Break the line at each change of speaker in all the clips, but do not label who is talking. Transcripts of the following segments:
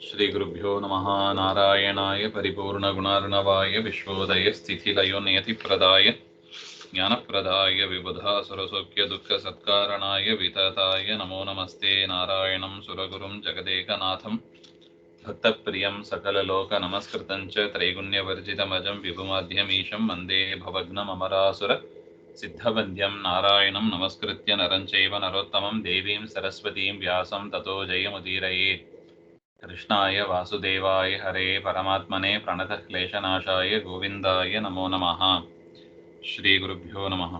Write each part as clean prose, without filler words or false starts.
श्रीगुरुभ्यो नमः। नारायणाय परिपूर्णगुणार्णवाय विश्वोदयस्थितिलयोनियतिप्रदाय ज्ञानप्रदाय विबुधासुरसौख्यदुःखसत्कारणाय वितताय नमो नमस्ते। नारायणं सुरगुरुं जगदेकनाथं भक्तप्रियं सकललोकनमस्कृतं च त्रैगुण्यवर्जितमजं विभुमाध्यमीशं वन्दे भवघ्नममरासुर सिद्धवन्द्यं नारायणं नमस्कृत्य नरं चैव नरोत्तमं देवीं सरस्वतीं व्यासं ततो जयमुदीरयेत्। कृष्णाय वासुदेवाय हरे परमात्मने प्रणतक्लेशनाशाय गोविन्दाय नमो नमः। ಶ್ರೀಗುರುಭ್ಯೋ ನಮಃ.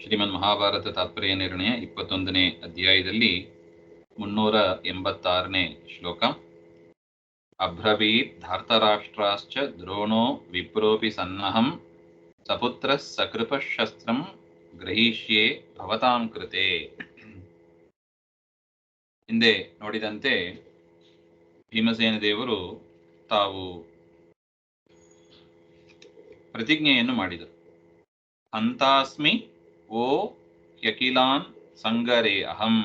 ಶ್ರೀಮನ್ ಮಹಾಭಾರತ ತಾತ್ಪರ್ಯ ನಿರ್ಣಯ 21ನೇ ಅಧ್ಯಾಯದಲ್ಲಿ 386ನೇ ಶ್ಲೋಕ. ಅಬ್ರವೀತ್ ಧಾರ್ತರಾಷ್ಟ್ರಾಶ್ಚ ದ್ರೋಣೋ ವಿಪ್ರೋಪಿ ಸನ್ನಹಂ ಸಪುತ್ರಃ ಸಕೃಪಃ ಶಸ್ತ್ರಂ ಗ್ರಹೀಷ್ಯೇ ಭವತಾಂ ಕೃತೆ. ಹಿಂದೆ ನೋಡಿದಂತೆ ಭೀಮಸೇನ ದೇವರು ತಾವು ಪ್ರತಿಜ್ಞೆಯನ್ನು ಮಾಡಿದರು. ಹಂತಾಸ್ಮಿ ಓ ಯಕಿಲಾನ್ ಸಂಗರೇ ಅಹಂ.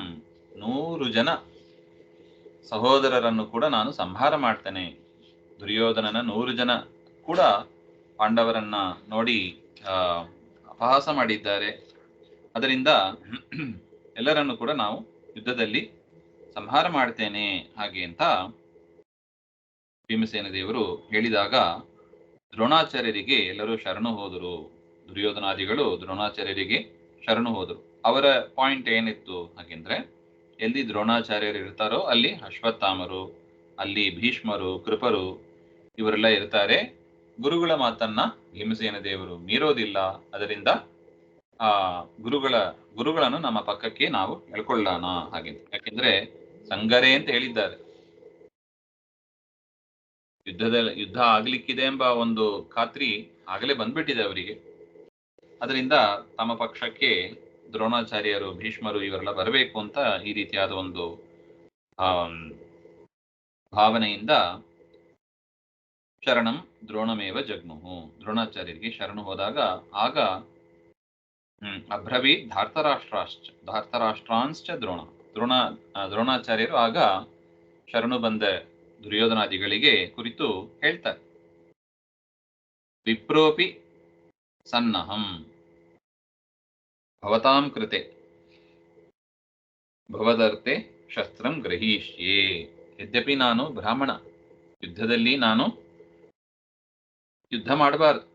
100 ಜನ ಸಹೋದರರನ್ನು ಕೂಡ ನಾನು ಸಂಹಾರ ಮಾಡ್ತೇನೆ. ದುರ್ಯೋಧನನ 100 ಜನ ಕೂಡ ಪಾಂಡವರನ್ನ ನೋಡಿ ಅಪಹಾಸ ಮಾಡಿದ್ದಾರೆ. ಅದರಿಂದ ಎಲ್ಲರನ್ನು ಕೂಡ ನಾವು ಯುದ್ಧದಲ್ಲಿ ಸಂಹಾರ ಮಾಡ್ತೇನೆ ಹಾಗೆ ಅಂತ ಭೀಮಸೇನ ದೇವರು ಹೇಳಿದಾಗ ದ್ರೋಣಾಚಾರ್ಯರಿಗೆ ಎಲ್ಲರೂ ಶರಣು ಹೋದರು. ದುರ್ಯೋಧನಾದಿಗಳು ದ್ರೋಣಾಚಾರ್ಯರಿಗೆ ಶರಣು ಹೋದರು. ಅವರ ಪಾಯಿಂಟ್ ಏನಿತ್ತು ಹಾಗೆಂದ್ರೆ, ಎಲ್ಲಿ ದ್ರೋಣಾಚಾರ್ಯರು ಇರ್ತಾರೋ ಅಲ್ಲಿ ಅಶ್ವತ್ಥಾಮರು, ಅಲ್ಲಿ ಭೀಷ್ಮರು, ಕೃಪರು ಇವರೆಲ್ಲ ಇರ್ತಾರೆ. ಗುರುಗಳ ಮಾತನ್ನ ಭೀಮಸೇನ ದೇವರು ಮೀರೋದಿಲ್ಲ. ಅದರಿಂದ ಆ ಗುರುಗಳನ್ನು ನಮ್ಮ ಪಕ್ಕಕ್ಕೆ ನಾವು ಎಳ್ಕೊಳ್ಳೋಣ ಹಾಗೆ. ಯಾಕೆಂದ್ರೆ ಸಂಗರೇ ಅಂತ ಹೇಳಿದ್ದಾರೆ. ಯುದ್ಧ ಆಗ್ಲಿಕ್ಕಿದೆ ಎಂಬ ಒಂದು ಖಾತ್ರಿ ಆಗಲೇ ಬಂದ್ಬಿಟ್ಟಿದೆ ಅವರಿಗೆ. ಅದರಿಂದ ತಮ್ಮ ಪಕ್ಷಕ್ಕೆ ದ್ರೋಣಾಚಾರ್ಯರು, ಭೀಷ್ಮರು ಇವರೆಲ್ಲ ಬರಬೇಕು ಅಂತ ಈ ರೀತಿಯಾದ ಒಂದು ಭಾವನೆಯಿಂದ ಶರಣಂ ದ್ರೋಣಮೇವ ಜಗ್ಮುಹು, ದ್ರೋಣಾಚಾರ್ಯರಿಗೆ ಶರಣು ಹೋದಾಗ ಆಗ ಅಬ್ರವೀತ್ ಧಾರ್ತರಾಷ್ಟ್ರಾಂಶ್ಚ ದ್ರೋಣಾಚಾರ್ಯರು ಆಗ ಶರಣು ಬಂದ ದುರ್ಯೋಧನಾದಿಗಳಿಗೆ ಕುರಿತು ಹೇಳ್ತಾರೆ. ವಿಪ್ರೋಪಿ ಸನ್ನಹಂ ಭವತಾಂ ಕೃತೆ ಭವದರ್ತೆ ಶಸ್ತ್ರಂ ಗ್ರಹೀಷ್ಯೇ. ಯದ್ಯಪಿ ನಾನು ಬ್ರಾಹ್ಮಣ, ಯುದ್ಧದಲ್ಲಿ ನಾನು ಯುದ್ಧ ಮಾಡಬಾರ್ದು,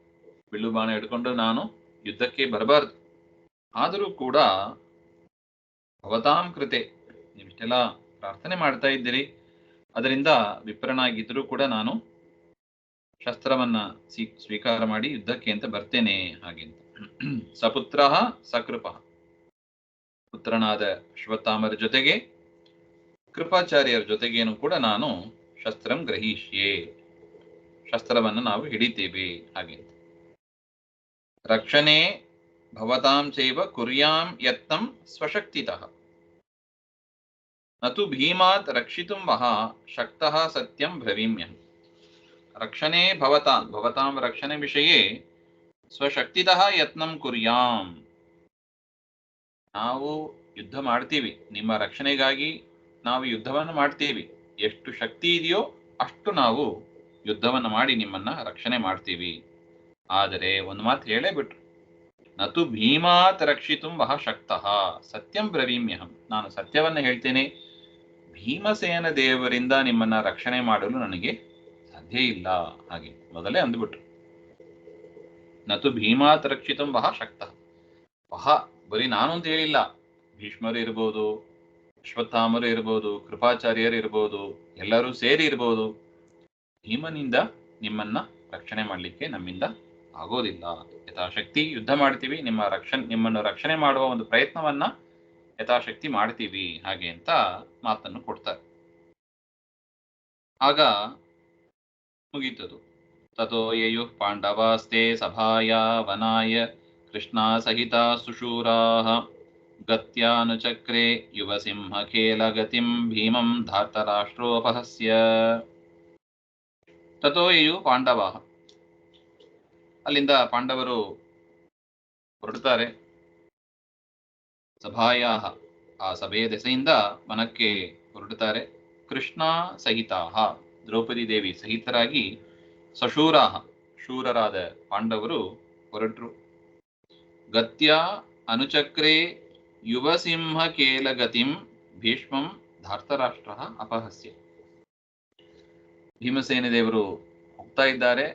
ಬಿಲ್ಲು ಬಾಣ ಹಿಡ್ಕೊಂಡು ನಾನು ಯುದ್ಧಕ್ಕೆ ಬರಬಾರ್ದು. ಆದರೂ ಕೂಡ ಭವತಾಂ ಕೃತೆ, ನೀವಿಷ್ಟೆಲ್ಲ ಪ್ರಾರ್ಥನೆ ಮಾಡ್ತಾ ಇದ್ದೀರಿ, ಅದರಿಂದ ವಿಪ್ರನಾಗಿದ್ರೂ ಕೂಡ ನಾನು ಶಸ್ತ್ರವನ್ನ ಸ್ವೀಕಾರ ಮಾಡಿ ಯುದ್ಧಕ್ಕೆ ಅಂತ ಬರ್ತೇನೆ ಹಾಗೆ ಅಂತ. ಸಪುತ್ರ ಸಕೃಪ, ಪುತ್ರನಾದ ಅಶ್ವತ್ಥಾಮರ ಜೊತೆಗೆ ಕೃಪಾಚಾರ್ಯರ ಜೊತೆಗೇನು ಕೂಡ ನಾನು ಶಸ್ತ್ರಂ ಗ್ರಹೀಷ್ಯೆ, ಶಸ್ತ್ರವನ್ನು ನಾವು ಹಿಡಿತೇವೆ ಹಾಗೆ ಅಂತ. ರಕ್ಷಣೆ ಭವತಾಂ ಚೈವ ಕುರ್ಯಾಂ ಯತ್ನಂ ಸ್ವಶಕ್ತಿತಃ ನತು ಭೀಮಾತ್ ರಕ್ಷಿತುಂ ಮಹಾ ಶಕ್ತಃ ಸತ್ಯಂ ಬ್ರವೀಮ್ಯಹಂ. ರಕ್ಷಣೆ ಭವತಾಂ ರಕ್ಷಣೆ ವಿಷಯೇ ಸ್ವಶಕ್ತಿತಃ ಯತ್ನಂ ಕುರ್ಯಾಂ. ನಾವು ಯುದ್ಧ ಮಾಡ್ತೀವಿ, ನಿಮ್ಮ ರಕ್ಷಣೆಗಾಗಿ ನಾವು ಯುದ್ಧವನ್ನು ಮಾಡ್ತೀವಿ. ಎಷ್ಟು ಶಕ್ತಿ ಇದೆಯೋ ಅಷ್ಟು ನಾವು ಯುದ್ಧವನ್ನು ಮಾಡಿ ನಿಮ್ಮನ್ನ ರಕ್ಷಣೆ ಮಾಡ್ತೀವಿ. ಆದರೆ ಒಂದು ಮಾತು ಹೇಳೇ ಬಿಟ್ರು, ನತು ಭೀಮಾತ್ ರಕ್ಷಿತುಂ ವಹ ಶಕ್ತಃ ಸತ್ಯಂ ಬ್ರವೀಮ್ಯಹಂ. ನಾನು ಸತ್ಯವನ್ನ ಹೇಳ್ತೇನೆ, ಭೀಮಸೇನ ದೇವರಿಂದ ನಿಮ್ಮನ್ನ ರಕ್ಷಣೆ ಮಾಡಲು ನನಗೆ ಸಾಧ್ಯ ಇಲ್ಲ ಹಾಗೆ ಮೊದಲೇ ಅಂದ್ಬಿಟ್ರು. ನತು ಭೀಮಾತ್ ರಕ್ಷಿತಂ ವಹ ಶಕ್ತಃ. ವಹ ಬರೀ ನಾನು ಅಂತ ಹೇಳಿಲ್ಲ, ಭೀಷ್ಮರು ಇರ್ಬೋದು, ಅಶ್ವತ್ಥಾಮರು ಇರ್ಬೋದು, ಕೃಪಾಚಾರ್ಯರು ಇರ್ಬೋದು, ಎಲ್ಲರೂ ಸೇರಿ ಇರ್ಬೋದು. ಭೀಮನಿಂದ ನಿಮ್ಮನ್ನ ರಕ್ಷಣೆ ಮಾಡಲಿಕ್ಕೆ ನಮ್ಮಿಂದ ಆಗೋದಿಲ್ಲ. ಯಥಾಶಕ್ತಿ ಯುದ್ಧ ಮಾಡ್ತೀವಿ, ನಿಮ್ಮನ್ನು ರಕ್ಷಣೆ ಮಾಡುವ ಒಂದು ಪ್ರಯತ್ನವನ್ನ ಯಥಾಶಕ್ತಿ ಮಾಡ್ತೀವಿ ಹಾಗೆ ಅಂತ ಮಾತನ್ನು ಕೊಡ್ತಾರೆ. ಆಗ ಮುಗೀತದು. ತಥೋ ಯಯುಃ ಪಾಂಡವಾಸ್ತೆ ಸಭಾಯ ವನಾಯ ಕೃಷ್ಣ ಸಹಿತ ಸುಶೂರಾಃ ಗತ್ಯಾನುಚಕ್ರೆ ಯುವ ಸಿಂಹ ಖೇಲ ಗತಿಂ ಭೀಮಂ ಧಾರ್ತರಾಷ್ಟ್ರೋಪಹಸ್ಯ. ತಥೋ ಯಯುಃ ಪಾಂಡವಾಃ, ಅಲ್ಲಿಂದ ಪಾಂಡವರು ಹೊರಡ್ತಾರೆ. ಸಭಾಯಾಹ, ಆ ಸಭೆಯ ದೆಸೆಯಿಂದ ವನಕ್ಕೆ ಹೊರಡುತ್ತಾರೆ. ಕೃಷ್ಣ ಸಹಿತಾಹ, ದ್ರೌಪದಿ ದೇವಿ ಸಹಿತರಾಗಿ ಸಶೂರಾಹ, ಶೂರರಾದ ಪಾಂಡವರು ಹೊರಟರು. ಗತ್ಯ ಅನುಚಕ್ರೆ ಯುವಸಿಂಹ ಕೇಲಗತಿಂ ಭೀಷ್ಮಂ ಧಾರ್ತರಾಷ್ಟ್ರ ಅಪಹಸ್ಯ. ಭೀಮಸೇನ ದೇವರು ಹೋಗ್ತಾ ಇದ್ದಾರೆ.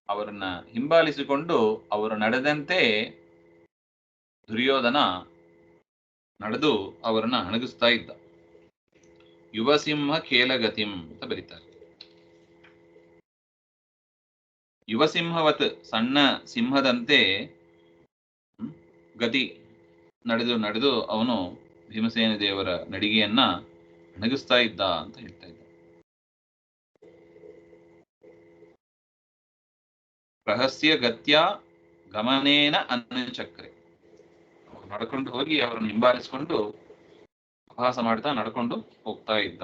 ಅವರನ್ನ ಹಿಂಬಾಲಿಸಿಕೊಂಡು ಅವರು ನಡೆದಂತೆ ದುರ್ಯೋಧನ ನಡೆದು ಅವರನ್ನ ಅಣಗಿಸ್ತಾ ಇದ್ದ. ಯುವಸಿಂಹ ಕೇಲಗತಿಂ ಅಂತ ಬರೀತಾರೆ. ಯುವಸಿಂಹವತ್, ಸಣ್ಣ ಸಿಂಹದಂತೆ ಗತಿ ನಡೆದು ನಡೆದು ಅವನು ಭೀಮಸೇನ ದೇವರ ನಡಿಗೆಯನ್ನ ಅಣಗಿಸ್ತಾ ಇದ್ದ ಅಂತ ಹೇಳ್ತಾ ಇದ್ದ. ರಹಸ್ಯ ಗತ್ಯ ಗಮನೇನ ಅನುಚಕ್ರೆ, ನಡ್ಕೊಂಡು ಹೋಗಿ ಅವರನ್ನು ಹಿಂಬಾಲಿಸಿಕೊಂಡು ಅಭ್ಯಾಸ ಮಾಡ್ತಾ ನಡ್ಕೊಂಡು ಹೋಗ್ತಾ ಇದ್ದ.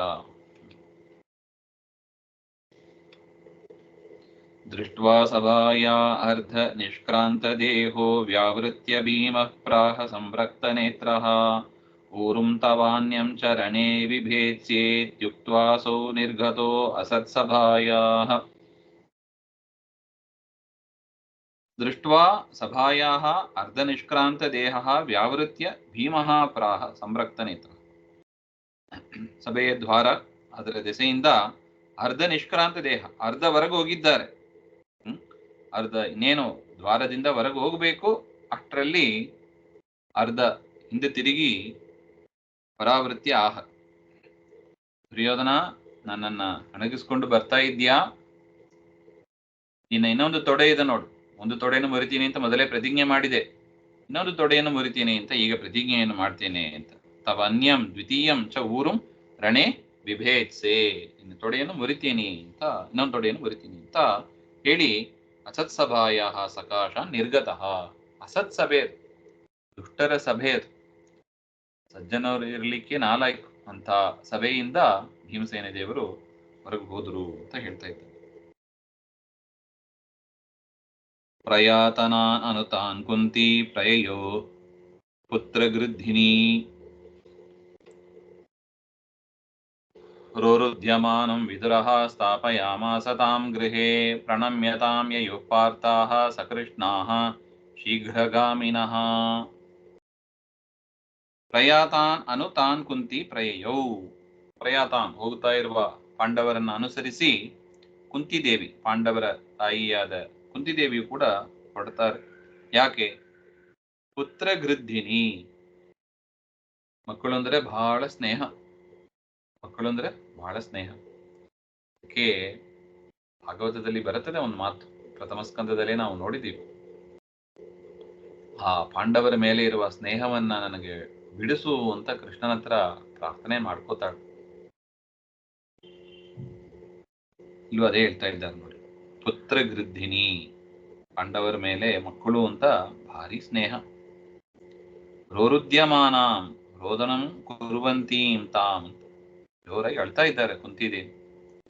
ದೃಷ್ಟ್ವಾ ಸಭಾಯಾ ಅರ್ಧ ನಿಷ್ಕ್ರಾಂತ ದೇಹೋ ವ್ಯಾವೃತ್ಯ ಭೀಮಃ ಪ್ರಾಹ ಸಂರಕ್ತ ನೇತ್ರಃ ಊರುಂ ತವಾನ್ಯಂ ಚರಣೇ ವಿಭೇತ್ಯೇತ್ಯುಕ್ತ್ವಾಸೌ ನಿರ್ಗತೋ ಅಸತ್ಸಭಾಯಾಃ. ದೃಷ್ಟ್ವಾ ಸಭಾಯಾಃ ಅರ್ಧ ನಿಷ್ಕ್ರಾಂತ ದೇಹಃ ವ್ಯಾವೃತ್ಯ ಭೀಮಃ ಪ್ರಾಹ ಸಂರಕ್ತ ನೇತ್ರಃ. ಸಭೆಯ ದ್ವಾರ, ಅದರ ದೆಸೆಯಿಂದ ಅರ್ಧ ನಿಷ್ಕ್ರಾಂತ ದೇಹ, ಅರ್ಧ ಹೊರಗೆ ಹೋಗಿದ್ದಾರೆ. ಅರ್ಧ ಇನ್ನೇನು ದ್ವಾರದಿಂದ ಹೊರಗೆ ಹೋಗಬೇಕು, ಅಷ್ಟರಲ್ಲಿ ಅರ್ಧ ಹಿಂದೆ ತಿರುಗಿ ಪರಾವೃತ್ತಿ ಆಹ. ದುರ್ಯೋಧನ, ನನ್ನನ್ನ ಅಣಗಿಸ್ಕೊಂಡು ಬರ್ತಾ ಇದ್ಯಾ? ನಿನ್ನ ಇನ್ನೊಂದು ತೊಡೆ ಇದೆ ನೋಡು, ಒಂದು ತೊಡೆಯನ್ನು ಮುರಿತೀನಿ ಅಂತ ಮೊದಲೇ ಪ್ರತಿಜ್ಞೆ ಮಾಡಿದೆ, ಇನ್ನೊಂದು ತೊಡೆಯನ್ನು ಮುರಿತೀನಿ ಅಂತ ಈಗ ಪ್ರತಿಜ್ಞೆಯನ್ನು ಮಾಡ್ತೇನೆ ಅಂತ. ತವ ಅನ್ಯಂ ದ್ವಿತೀಯಂ ಚ ಊರುಂ ರಣೆ ವಿಭೇತ್ಸೆ, ನಿನ್ನ ತೊಡೆಯನ್ನು ಮುರಿತೀನಿ ಅಂತ, ಇನ್ನೊಂದು ತೊಡೆಯನ್ನು ಮುರಿತೀನಿ ಅಂತ ಹೇಳಿ ಅಸತ್ಸಭಾಯ ಸಕಾಶ ನಿರ್ಗತಃ. ಅಸತ್ಸಭೆ, ದುಷ್ಟರ ಸಭೆ, ಸಜ್ಜನವರು ಇರಲಿಕ್ಕೆ ನಾಲಾಯ್ಕು ಅಂತ ಸಭೆಯಿಂದ ಭೀಮಸೇನ ದೇವರು ಹೊರಗೆ ಹೋದ್ರು ಅಂತ ಹೇಳ್ತಾ ಇದ್ದಾರೆ. ಪ್ರಯಾತನಾನ್ ಅನುತಾನ್ ಕುಂತಿ ಪ್ರಯಯೋ ಪುತ್ರಗೃದ್ಧಿನಿ ರೋರುದ್ಯಮಾನಂ ವಿದುರಃ ಸ್ಥಾಪಯಾಮಾಸ ತಾಂ ಗೃಹೇ ಪ್ರಣಮ್ಯತಾಂ ಯಯುಃ ಪಾರ್ಥಾಃ ಸಕೃಷ್ಣಾಃ ಶೀಘ್ರಗಾಮಿನಃ. ಪ್ರಯಾತಾನ್ ಅನುತಾನ್ ಕುಂತಿ ಪ್ರಯಯೌ. ಪ್ರಯಾತಾನ್, ಹೋಗ್ತಾ ಇರುವ ಪಾಂಡವರನ್ನ ಅನುಸರಿಸಿ ಕುಂತಿದೇವಿ, ಪಾಂಡವರ ತಾಯಿಯಾದ ಕುಂತಿದೇವಿಯು ಕೂಡ ಹೊರಡ್ತಾರೆ. ಯಾಕೆ? ಪುತ್ರಗೃದ್ಧಿನಿ, ಮಕ್ಕಳು ಅಂದ್ರೆ ಬಹಳ ಸ್ನೇಹ, ಮಕ್ಕಳು ಅಂದ್ರೆ ಬಹಳ ಸ್ನೇಹ. ಅದಕ್ಕೆ ಭಾಗವತದಲ್ಲಿ ಬರುತ್ತದೆ ಒಂದು ಮಾತು, ಪ್ರಥಮ ಸ್ಕಂದದಲ್ಲೇ ನಾವು ನೋಡಿದ್ದೀವಿ. ಆ ಪಾಂಡವರ ಮೇಲೆ ಇರುವ ಸ್ನೇಹವನ್ನ ನನಗೆ ಬಿಡಿಸು ಅಂತ ಕೃಷ್ಣನ ಹತ್ರ ಪ್ರಾರ್ಥನೆ ಮಾಡ್ಕೋತಾಳೆ. ಇಲ್ಲೂ ಅದೇ ಹೇಳ್ತಾ ಇದ್ದಾರೆ ನೋಡಿ, ಪುತ್ರಗೃದ್ಧಿನಿ, ಪಾಂಡವರ ಮೇಲೆ ಮಕ್ಕಳು ಅಂತ ಭಾರಿ ಸ್ನೇಹ. ರೋರುದ್ಯಮಾನ ರೋದನಂ ಕುರುವಂತೀಂ ತಾಂ, ಜೋರಾಗಿ ಅಳ್ತಾ ಇದ್ದಾರೆ ಕುಂತಿದೇವಿ,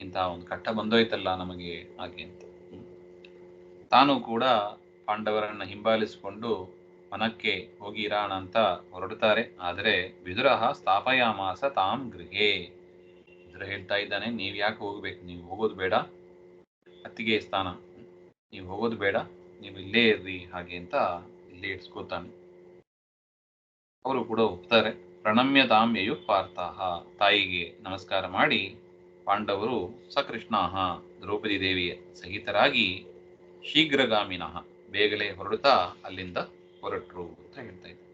ಇಂತಹ ಒಂದು ಕಟ್ಟ ಬಂದೋಯ್ತಲ್ಲ ನಮಗೆ ಹಾಗೆ ಅಂತ. ತಾನು ಕೂಡ ಪಾಂಡವರನ್ನ ಹಿಂಬಾಲಿಸಿಕೊಂಡು ವನಕ್ಕೆ ಹೋಗಿ ಇರಾಣ ಅಂತ ಹೊರಡುತ್ತಾರೆ. ಆದರೆ ವಿದುರಃ ಸ್ಥಾಪಯಾಮಾಸ ತಾಂ ಗೃಹೇ, ವಿದುರ ಹೇಳ್ತಾ ಇದ್ದಾನೆ, ನೀವ್ ಯಾಕೆ ಹೋಗ್ಬೇಕು, ನೀವು ಹೋಗೋದು ಬೇಡ, ಅತ್ತಿಗೆ ಸ್ಥಾನ, ನೀವು ಹೋಗೋದು ಬೇಡ, ನೀವು ಇಲ್ಲೇ ಇರ್ರಿ ಹಾಗೆ ಅಂತ ಇಲ್ಲೇ ಇಡ್ಸ್ಕೋತಾನೆ. ಅವರು ಕೂಡ ಹೋಗ್ತಾರೆ. ಪ್ರಣಮ್ಯ ತಾಂ ಯಯುಃ ಪಾರ್ಥಾಃ, ತಾಯಿಗೆ ನಮಸ್ಕಾರ ಮಾಡಿ ಪಾಂಡವರು ಸಕೃಷ್ಣಾಃ, ದ್ರೌಪದಿ ದೇವಿಯ ಸಹಿತರಾಗಿ ಶೀಘ್ರಗಾಮಿನಃ, ಬೇಗನೆ ಹೊರಡುತ್ತಾ ಅಲ್ಲಿಂದ ಹೊರಟ್ರು ಅಂತ ಹೇಳ್ತಾ ಇದ್ದಾರೆ.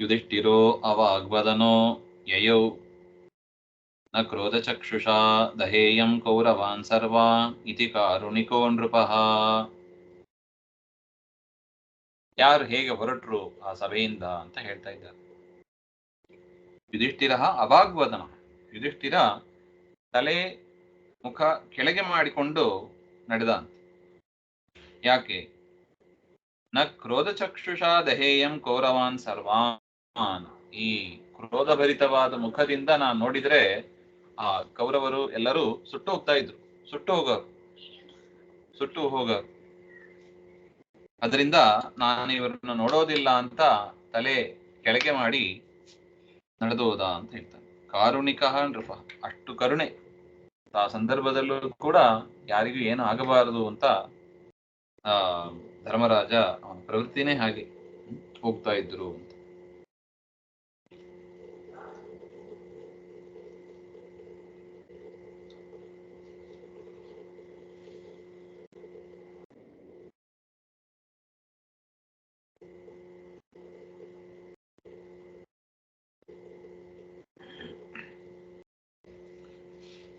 ಯುಧಿಷ್ಠಿರೋ ಅವಾಗ್ವದನೋ ಯಯೌ ನ ಕ್ರೋಧಚಕ್ಷುಷಾ ದಹೇಯಂ ಕೌರವಾನ್ ಸರ್ವಾ ಇತಿ ಕಾರುಣಿಕೋ ನೃಪಃ. ಯಾರು ಹೇಗೆ ಹೊರಟ್ರು ಆ ಸಭೆಯಿಂದ ಅಂತ ಹೇಳ್ತಾ ಇದ್ದಾರೆ. ಯುಧಿಷ್ಠಿರ ಅವಾಗ್ವದನ, ಯುಧಿಷ್ಠಿರ ತಲೆ ಮುಖ ಕೆಳಗೆ ಮಾಡಿಕೊಂಡು ನಡೆದ. ಯಾಕೆ? ನ ಕ್ರೋಧಚಕ್ಷುಷಾ ದಹೇಯಂ ಕೌರವಾನ್ ಸರ್ವಾನ್, ಈ ಕ್ರೋಧಭರಿತವಾದ ಮುಖದಿಂದ ನಾನು ನೋಡಿದ್ರೆ ಆ ಕೌರವರು ಎಲ್ಲರೂ ಸುಟ್ಟು ಹೋಗ್ತಾ ಇದ್ರು, ಸುಟ್ಟು ಹೋಗರು. ಅದರಿಂದ ನಾನು ಇವರನ್ನು ನೋಡೋದಿಲ್ಲ ಅಂತ ತಲೆ ಕೆಳಗೆ ಮಾಡಿ ನಡೆದೋದ ಅಂತ ಹೇಳ್ತಾನೆ. ಕಾರುಣಿಕ ನೃಪ, ಅಷ್ಟು ಕರುಣೆ. ಆ ಸಂದರ್ಭದಲ್ಲೂ ಕೂಡ ಯಾರಿಗೂ ಏನು ಆಗಬಾರದು ಅಂತ ಆ ಧರ್ಮರಾಜ ಅವನ ಪ್ರವೃತ್ತಿನೇ ಹಾಗೆ ಹೋಗ್ತಾ ಇದ್ರು ಅಂತ.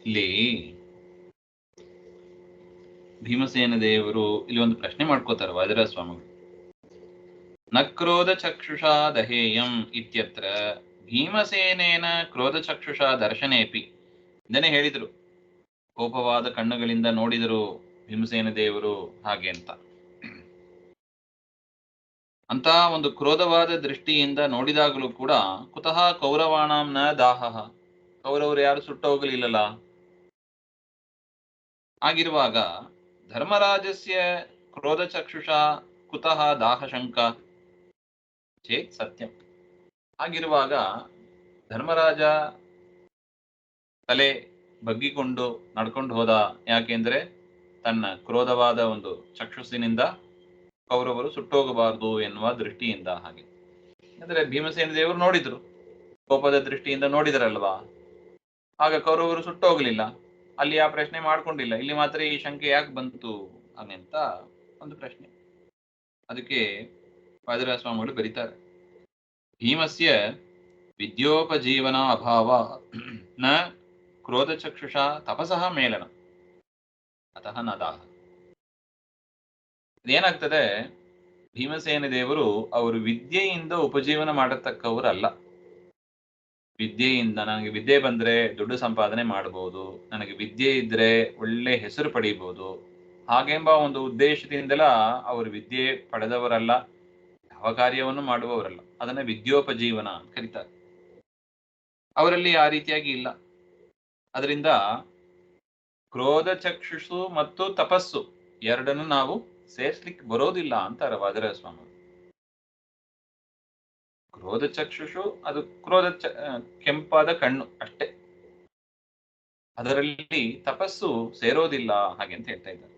ಇಲ್ಲಿ ಭೀಮಸೇನ ದೇವರು ಇಲ್ಲಿ ಒಂದು ಪ್ರಶ್ನೆ ಮಾಡ್ಕೋತಾರೆ ವಾದಿರಾಜ ಸ್ವಾಮಿಗಳು. ನಕ್ರೋಧ ಚಕ್ಷುಷಾ ದಹೇಯಂ ಇತ್ಯತ್ರ ಭೀಮಸೇನೇನ ಕ್ರೋಧ ಚಕ್ಷುಷಾ ದರ್ಶನೇಪಿ. ಇದನ್ನೇ ಹೇಳಿದ್ರು, ಕೋಪವಾದ ಕಣ್ಣುಗಳಿಂದ ನೋಡಿದರು ಭೀಮಸೇನ ದೇವರು ಹಾಗೆ ಅಂತ. ಅಂತ ಒಂದು ಕ್ರೋಧವಾದ ದೃಷ್ಟಿಯಿಂದ ನೋಡಿದಾಗಲೂ ಕೂಡ ಕುತಃ ಕೌರವಾಣಾಂ ನ ದಾಹ, ಕೌರವರು ಯಾರು ಸುಟ್ಟು ಹೋಗಲಿಲ್ಲಲ್ಲ. ಆಗಿರುವಾಗ ಧರ್ಮರಾಜಸ್ಯ ಕ್ರೋಧ ಚಕ್ಷುಷಾ ಕುತಃ ದಾಹ ಶಂಕ ಚೇತ್ ಸತ್ಯಂ. ಆಗಿರುವಾಗ ಧರ್ಮರಾಜ ತಲೆ ಬಗ್ಗಿಕೊಂಡು ನಡ್ಕೊಂಡು ಹೋದ. ಯಾಕೆಂದ್ರೆ ತನ್ನ ಕ್ರೋಧವಾದ ಒಂದು ಚಕ್ಷುಸ್ಸಿನಿಂದ ಕೌರವರು ಸುಟ್ಟೋಗಬಾರದು ಎನ್ನುವ ದೃಷ್ಟಿಯಿಂದ. ಹಾಗೆ ಅಂದ್ರೆ ಭೀಮಸೇನ ದೇವರು ನೋಡಿದ್ರು, ಕೋಪದ ದೃಷ್ಟಿಯಿಂದ ನೋಡಿದರಲ್ವಾ, ಆಗ ಕೌರವರು ಸುಟ್ಟೋಗ್ಲಿಲ್ಲ. ಅಲ್ಲಿ ಆ ಪ್ರಶ್ನೆ ಮಾಡ್ಕೊಂಡಿಲ್ಲ, ಇಲ್ಲಿ ಮಾತ್ರ ಈ ಶಂಕೆ ಯಾಕೆ ಬಂತು ಅಂತ ಒಂದು ಪ್ರಶ್ನೆ. ಅದಕ್ಕೆ ವಾದಿರಾಜ ಸ್ವಾಮಿಗಳು ಬರೀತಾರೆ, ಭೀಮಸ್ಯ ವಿದ್ಯೋಪಜೀವನ ಅಭಾವ ನ ಕ್ರೋಧ ಚಕ್ಷುಷ ತಪಸಃ ಮೇಲನ ಅತಃ ನ ದಾಹ. ಇದೇನಾಗ್ತದೆ, ಭೀಮಸೇನ ದೇವರು ಅವರು ವಿದ್ಯೆಯಿಂದ ಉಪಜೀವನ ಮಾಡತಕ್ಕವರಲ್ಲ. ವಿದ್ಯೆಯಿಂದ ನನಗೆ ವಿದ್ಯೆ ಬಂದ್ರೆ ದುಡ್ಡು ಸಂಪಾದನೆ ಮಾಡಬಹುದು, ನನಗೆ ವಿದ್ಯೆ ಇದ್ರೆ ಒಳ್ಳೆ ಹೆಸರು ಪಡೀಬಹುದು, ಹಾಗೆಂಬ ಒಂದು ಉದ್ದೇಶದಿಂದಲ ಅವರು ವಿದ್ಯೆ ಪಡೆದವರಲ್ಲ, ಯಾವ ಕಾರ್ಯವನ್ನು ಮಾಡುವವರಲ್ಲ. ಅದನ್ನ ವಿದ್ಯೋಪಜೀವನ ಅಂತ ಕರೀತಾರೆ. ಅವರಲ್ಲಿ ಆ ರೀತಿಯಾಗಿ ಇಲ್ಲ. ಅದರಿಂದ ಕ್ರೋಧ ಚಕ್ಷುಷು ಮತ್ತು ತಪಸ್ಸು ಎರಡನ್ನು ನಾವು ಸೇರ್ಸ್ಲಿಕ್ಕೆ ಬರೋದಿಲ್ಲ ಅಂತಾರೆ ವಾದಿರಾಜ ಸ್ವಾಮಿ. ಕ್ರೋಧ ಚಕ್ಷುಷು ಅದು ಕ್ರೋಧ ಕೆಂಪಾದ ಕಣ್ಣು ಅಷ್ಟೇ, ಅದರಲ್ಲಿ ತಪಸ್ಸು ಸೇರೋದಿಲ್ಲ ಹಾಗೆ ಅಂತ ಹೇಳ್ತಾ ಇದ್ದಾರೆ.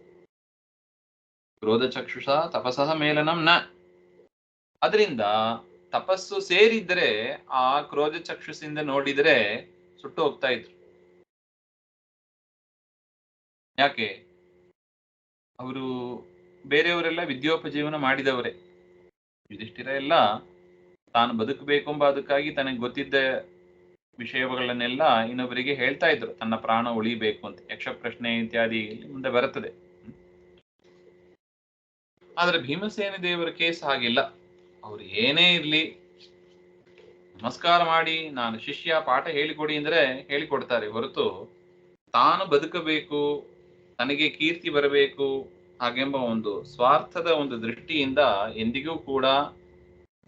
ಕ್ರೋಧ ಚಕ್ಷುಷ ತಪಸಃ ಮೇಲನಂ ನ. ಅದರಿಂದ ತಪಸ್ಸು ಸೇರಿದ್ರೆ ಆ ಕ್ರೋಧ ಚಕ್ಷುಸಿಂದ ನೋಡಿದ್ರೆ ಸುಟ್ಟು ಹೋಗ್ತಾ ಇದ್ರು. ಯಾಕೆ? ಅವರು ಬೇರೆಯವರೆಲ್ಲ ವಿದ್ಯೋಪಜೀವನ ಮಾಡಿದವರೇ. ಯುಧಿಷ್ಠಿರ ಎಲ್ಲ ತಾನು ಬದುಕಬೇಕು ಎಂಬ ಅದಕ್ಕಾಗಿ ತನಗೆ ಗೊತ್ತಿದ್ದ ವಿಷಯಗಳನ್ನೆಲ್ಲ ಇನ್ನೊಬ್ಬರಿಗೆ ಹೇಳ್ತಾ ಇದ್ರು, ತನ್ನ ಪ್ರಾಣ ಉಳಿಬೇಕು ಅಂತ. ಯಕ್ಷ ಪ್ರಶ್ನೆ ಇತ್ಯಾದಿ ಮುಂದೆ ಬರುತ್ತದೆ. ಆದ್ರೆ ಭೀಮಸೇನ ದೇವರ ಕೇಸ್ ಹಾಗಿಲ್ಲ. ಅವ್ರು ಏನೇ ಇರ್ಲಿ ನಮಸ್ಕಾರ ಮಾಡಿ ನಾನು ಶಿಷ್ಯ, ಪಾಠ ಹೇಳಿಕೊಡಿ ಅಂದ್ರೆ ಹೇಳಿಕೊಡ್ತಾರೆ ಹೊರತು ತಾನು ಬದುಕಬೇಕು, ತನಗೆ ಕೀರ್ತಿ ಬರಬೇಕು ಹಾಗೆಂಬ ಒಂದು ಸ್ವಾರ್ಥದ ಒಂದು ದೃಷ್ಟಿಯಿಂದ ಎಂದಿಗೂ ಕೂಡ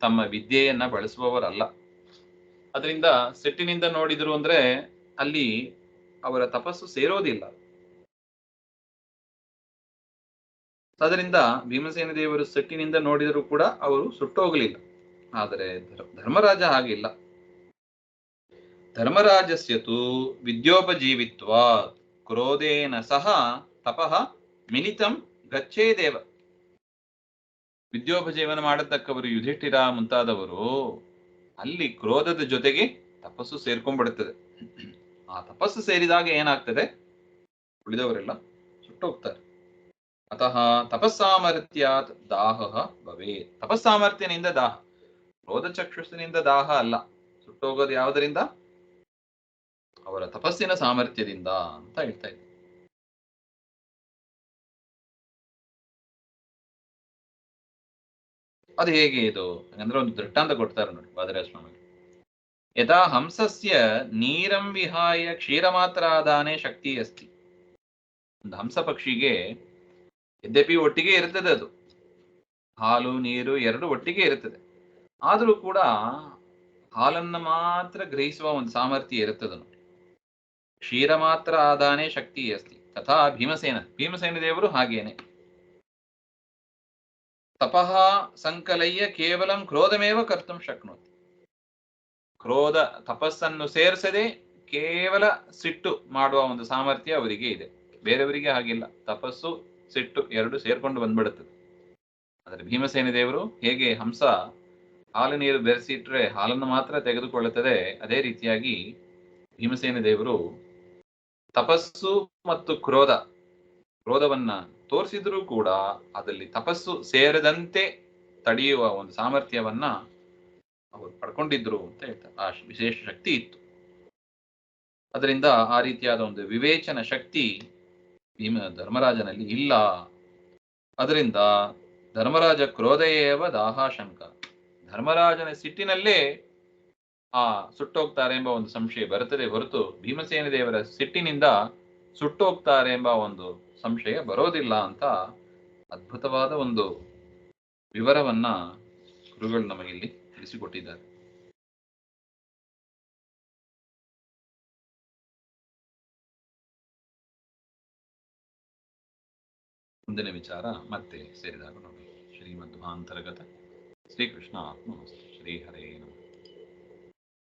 ತಮ್ಮ ವಿದ್ಯೆಯನ್ನ ಬಳಸುವವರಲ್ಲ. ಅದರಿಂದ ಸಿಟ್ಟಿನಿಂದ ನೋಡಿದ್ರು ಅಂದ್ರೆ ಅಲ್ಲಿ ಅವರ ತಪಸ್ಸು ಸೇರೋದಿಲ್ಲ. ಅದರಿಂದ ಭೀಮಸೇನ ದೇವರು ಸಿಟ್ಟಿನಿಂದ ನೋಡಿದರೂ ಕೂಡ ಅವರು ಸುಟ್ಟೋಗಲಿಲ್ಲ. ಆದರೆ ಧರ್ಮರಾಜ ಹಾಗಿಲ್ಲ. ಧರ್ಮರಾಜಸ್ಯತು ವಿದ್ಯೋಪಜೀವಿತ್ವ ಕ್ರೋಧೇನ ಸಹ ತಪಃ ಮಿಲಿತಂ ಗಚ್ಚೇದೇವ. ವಿದ್ಯೋಪಜೀವನ ಮಾಡತಕ್ಕವರು ಯುಧಿಷ್ಠಿರ ಮುಂತಾದವರು, ಅಲ್ಲಿ ಕ್ರೋಧದ ಜೊತೆಗೆ ತಪಸ್ಸು ಸೇರ್ಕೊಂಡ್ಬಿಡುತ್ತದೆ. ಆ ತಪಸ್ಸು ಸೇರಿದಾಗ ಏನಾಗ್ತದೆ, ಉಳಿದವರೆಲ್ಲ ಸುಟ್ಟೋಗ್ತಾರೆ. ಅತಃ ತಪಸ್ಸಾಮರ್ಥ್ಯಾತ್ ದಾಹ ಭವೇ. ತಪಸ್ಸಾಮರ್ಥ್ಯನಿಂದ ದಾಹ, ಕ್ರೋಧ ಚಕ್ಷುಸ್ಸಿನಿಂದ ದಾಹ ಅಲ್ಲ. ಸುಟ್ಟೋಗೋದು ಯಾವುದರಿಂದ? ಅವರ ತಪಸ್ಸಿನ ಸಾಮರ್ಥ್ಯದಿಂದ ಅಂತ ಹೇಳ್ತಾ ಇದ್ದಾರೆ. ಅದು ಹೇಗೆ ಇದು ಅಂದ್ರೆ ಒಂದು ದೃಷ್ಟಾಂತ ಕೊಡ್ತಾರೆ ನೋಡಿ ವಾದಿರಾಜ ಸ್ವಾಮಿ. ಯಥಾ ಹಂಸಸ್ಯ ನೀರಂ ವಿಹಾಯ ಕ್ಷೀರ ಮಾತ್ರ ಆದಾನೆ ಶಕ್ತಿ ಅಸ್ತಿ. ಒಂದು ಹಂಸ ಪಕ್ಷಿಗೆ ಯದ್ಯಪಿ ಒಟ್ಟಿಗೆ ಇರ್ತದೆ, ಅದು ಹಾಲು ನೀರು ಎರಡು ಒಟ್ಟಿಗೆ ಇರುತ್ತದೆ, ಆದರೂ ಕೂಡ ಹಾಲನ್ನು ಮಾತ್ರ ಗ್ರಹಿಸುವ ಒಂದು ಸಾಮರ್ಥ್ಯ ಇರುತ್ತದೆ ನೋಡಿ. ಕ್ಷೀರ ಮಾತ್ರ ಆದಾನೆ ಶಕ್ತಿ ಅಸ್ತಿ ತಥಾ ಭೀಮಸೇನ ದೇವರು ಹಾಗೇನೆ. ತಪಃ ಸಂಕಲಯ್ಯ ಕೇವಲಂ ಕ್ರೋಧಮೇವ ಕರ್ತುಂ ಶಕ್ನೋತಿ. ಕ್ರೋಧ ತಪಸ್ಸನ್ನು ಸೇರಿಸದೆ ಕೇವಲ ಸಿಟ್ಟು ಮಾಡುವ ಒಂದು ಸಾಮರ್ಥ್ಯ ಅವರಿಗೆ ಇದೆ. ಬೇರೆಯವರಿಗೆ ಹಾಗಿಲ್ಲ. ತಪಸ್ಸು ಸಿಟ್ಟು ಎರಡು ಸೇರ್ಕೊಂಡು ಬಂದ್ಬಿಡುತ್ತದೆ. ಆದರೆ ಭೀಮಸೇನ ದೇವರು ಹೇಗೆ ಹಂಸ ಹಾಲು ನೀರು ಬೆರೆಸಿಟ್ರೆ ಹಾಲನ್ನು ಮಾತ್ರ ತೆಗೆದುಕೊಳ್ಳುತ್ತದೆ, ಅದೇ ರೀತಿಯಾಗಿ ಭೀಮಸೇನ ದೇವರು ತಪಸ್ಸು ಮತ್ತು ಕ್ರೋಧವನ್ನ ತೋರಿಸಿದ್ರೂ ಕೂಡ ಅದರಲ್ಲಿ ತಪಸ್ಸು ಸೇರದಂತೆ ತಡೆಯುವ ಒಂದು ಸಾಮರ್ಥ್ಯವನ್ನ ಅವರು ಪಡ್ಕೊಂಡಿದ್ರು ಅಂತ ಹೇಳ್ತಾರೆ. ಆ ವಿಶೇಷ ಶಕ್ತಿ ಇತ್ತು. ಅದರಿಂದ ಆ ರೀತಿಯಾದ ಒಂದು ವಿವೇಚನ ಶಕ್ತಿ ಧರ್ಮರಾಜನಲ್ಲಿ ಇಲ್ಲ. ಅದರಿಂದ ಧರ್ಮರಾಜ ಕ್ರೋಧಯೇವ ದಾಹಾಶಂಕ, ಧರ್ಮರಾಜನ ಸಿಟ್ಟಿನಲ್ಲೇ ಆ ಸುಟ್ಟೋಗ್ತಾರೆ ಎಂಬ ಒಂದು ಸಂಶಯ ಬರುತ್ತದೆ ಹೊರತು ಭೀಮಸೇನ ದೇವರ ಸಿಟ್ಟಿನಿಂದ ಸುಟ್ಟೋಗ್ತಾರೆ ಎಂಬ ಒಂದು ಸಂಶಯ ಬರೋದಿಲ್ಲ ಅಂತ ಅದ್ಭುತವಾದ ಒಂದು ವಿವರವನ್ನ ಗುರುಗಳು ನಮಗಿಲ್ಲಿ ತಿಳಿಸಿಕೊಟ್ಟಿದ್ದಾರೆ. ಮುಂದಿನ ವಿಚಾರ ಮತ್ತೆ ಸೇರಿದಾಗ ನೋಡಿ. ಶ್ರೀಮಧ್ವಾಂತರ್ಗತ ಶ್ರೀಕೃಷ್ಣ ಆತ್ಮ ಶ್ರೀ ಹರೇ ನಮಃ.